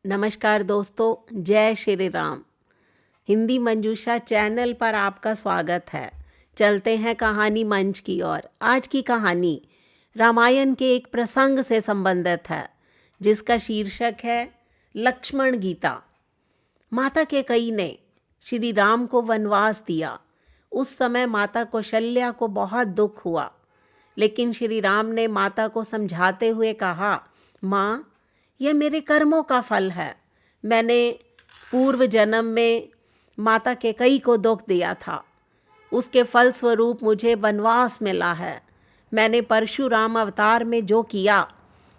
नमस्कार दोस्तों, जय श्री राम। हिंदी मंजूषा चैनल पर आपका स्वागत है। चलते हैं कहानी मंच की ओर। आज की कहानी रामायण के एक प्रसंग से संबंधित है, जिसका शीर्षक है लक्ष्मण गीता। माता कैकेयी ने श्री राम को वनवास दिया। उस समय माता कौशल्या को बहुत दुख हुआ, लेकिन श्री राम ने माता को समझाते हुए कहा, माँ, यह मेरे कर्मों का फल है। मैंने पूर्व जन्म में माता कैकेयी को दुख दिया था, उसके फल स्वरूप मुझे वनवास मिला है। मैंने परशुराम अवतार में जो किया,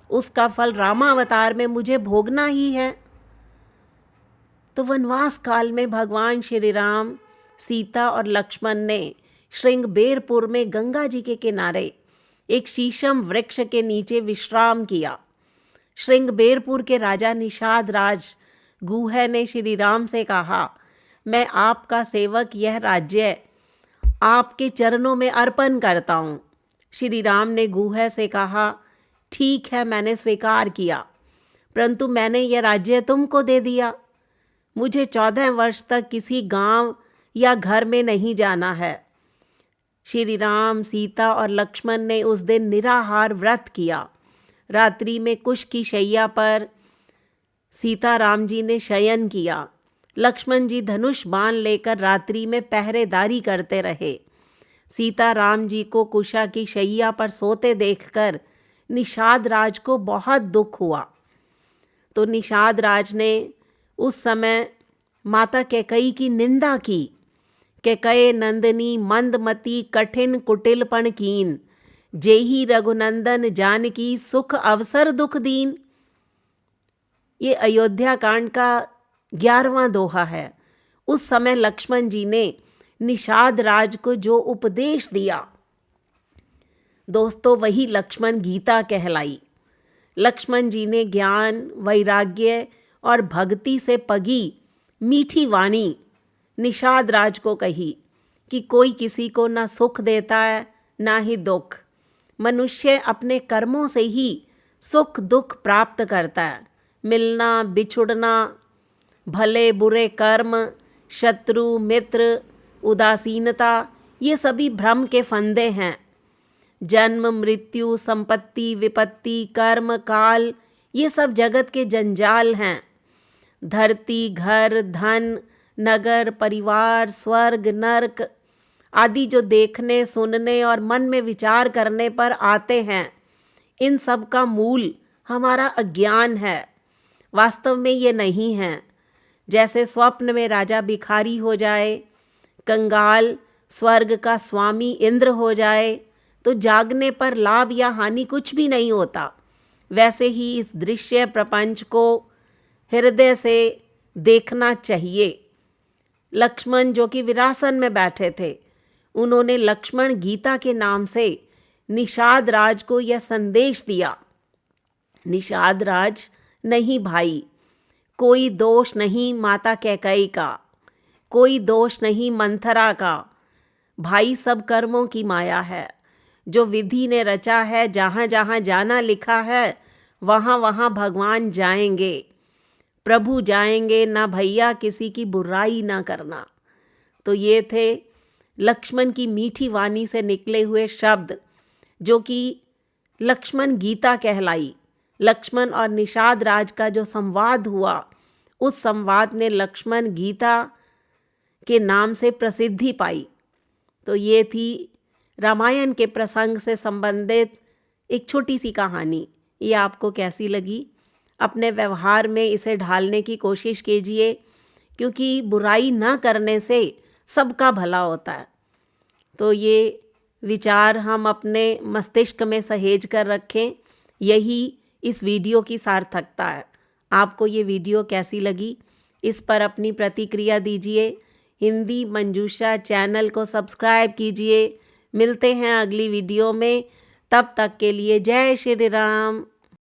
उसका फल रामावतार में मुझे भोगना ही है। तो वनवास काल में भगवान श्री राम, सीता और लक्ष्मण ने श्रृंगबेरपुर में गंगा जी के किनारे एक शीशम वृक्ष के नीचे विश्राम किया। श्रृंगबेरपुर के राजा निषाद राज गुह ने श्री राम से कहा, मैं आपका सेवक यह राज्य आपके चरणों में अर्पण करता हूँ। श्री राम ने गुह से कहा, ठीक है, मैंने स्वीकार किया, परंतु मैंने यह राज्य तुमको दे दिया। मुझे 14 वर्ष तक किसी गांव या घर में नहीं जाना है। श्री राम, सीता और लक्ष्मण ने उस दिन निराहार व्रत किया। रात्रि में कुश की शैया पर सीता राम जी ने शयन किया। लक्ष्मण जी धनुष बाण लेकर रात्रि में पहरेदारी करते रहे। सीता राम जी को कुशा की शैया पर सोते देखकर निषाद राज को बहुत दुख हुआ। तो निषाद राज ने उस समय माता कैकेयी की निंदा की। कैकेयी नंदिनी मंदमती कठिन कुटिलपन कीन, जेही रघुनंदन जानकी सुख अवसर दुख दीन। ये अयोध्या कांड का 11वां दोहा है। उस समय लक्ष्मण जी ने निषाद राज को जो उपदेश दिया, दोस्तों, वही लक्ष्मण गीता कहलाई। लक्ष्मण जी ने ज्ञान, वैराग्य और भक्ति से पगी मीठी वाणी निषाद राज को कही कि कोई किसी को ना सुख देता है ना ही दुख। मनुष्य अपने कर्मों से ही सुख दुख प्राप्त करता है। मिलना, बिछुड़ना, भले बुरे कर्म, शत्रु मित्र, उदासीनता, ये सभी भ्रम के फंदे हैं। जन्म मृत्यु, संपत्ति विपत्ति, कर्म काल, ये सब जगत के जंजाल हैं। धरती, घर, धन, नगर, परिवार, स्वर्ग, नरक आदि जो देखने, सुनने और मन में विचार करने पर आते हैं, इन सब का मूल हमारा अज्ञान है। वास्तव में ये नहीं है। जैसे स्वप्न में राजा भिखारी हो जाए, कंगाल स्वर्ग का स्वामी इंद्र हो जाए, तो जागने पर लाभ या हानि कुछ भी नहीं होता। वैसे ही इस दृश्य प्रपंच को हृदय से देखना चाहिए। लक्ष्मण जो कि विरासन में बैठे थे, उन्होंने लक्ष्मण गीता के नाम से निषाद राज को यह संदेश दिया, निषाद राज, नहीं भाई, कोई दोष नहीं माता कैकेयी का, कोई दोष नहीं मंथरा का। भाई, सब कर्मों की माया है। जो विधि ने रचा है, जहाँ जहाँ जाना लिखा है, वहाँ वहाँ भगवान जाएंगे, प्रभु जाएंगे। ना भैया, किसी की बुराई ना करना। तो ये थे लक्ष्मण की मीठी वाणी से निकले हुए शब्द, जो कि लक्ष्मण गीता कहलाई। लक्ष्मण और निषाद राज का जो संवाद हुआ, उस संवाद ने लक्ष्मण गीता के नाम से प्रसिद्धि पाई। तो ये थी रामायण के प्रसंग से संबंधित एक छोटी सी कहानी। ये आपको कैसी लगी? अपने व्यवहार में इसे ढालने की कोशिश कीजिए, क्योंकि बुराई ना करने से सबका भला होता है। तो ये विचार हम अपने मस्तिष्क में सहेज कर रखें, यही इस वीडियो की सार्थकता है। आपको ये वीडियो कैसी लगी, इस पर अपनी प्रतिक्रिया दीजिए। हिंदी मंजूषा चैनल को सब्सक्राइब कीजिए। मिलते हैं अगली वीडियो में। तब तक के लिए जय श्री राम।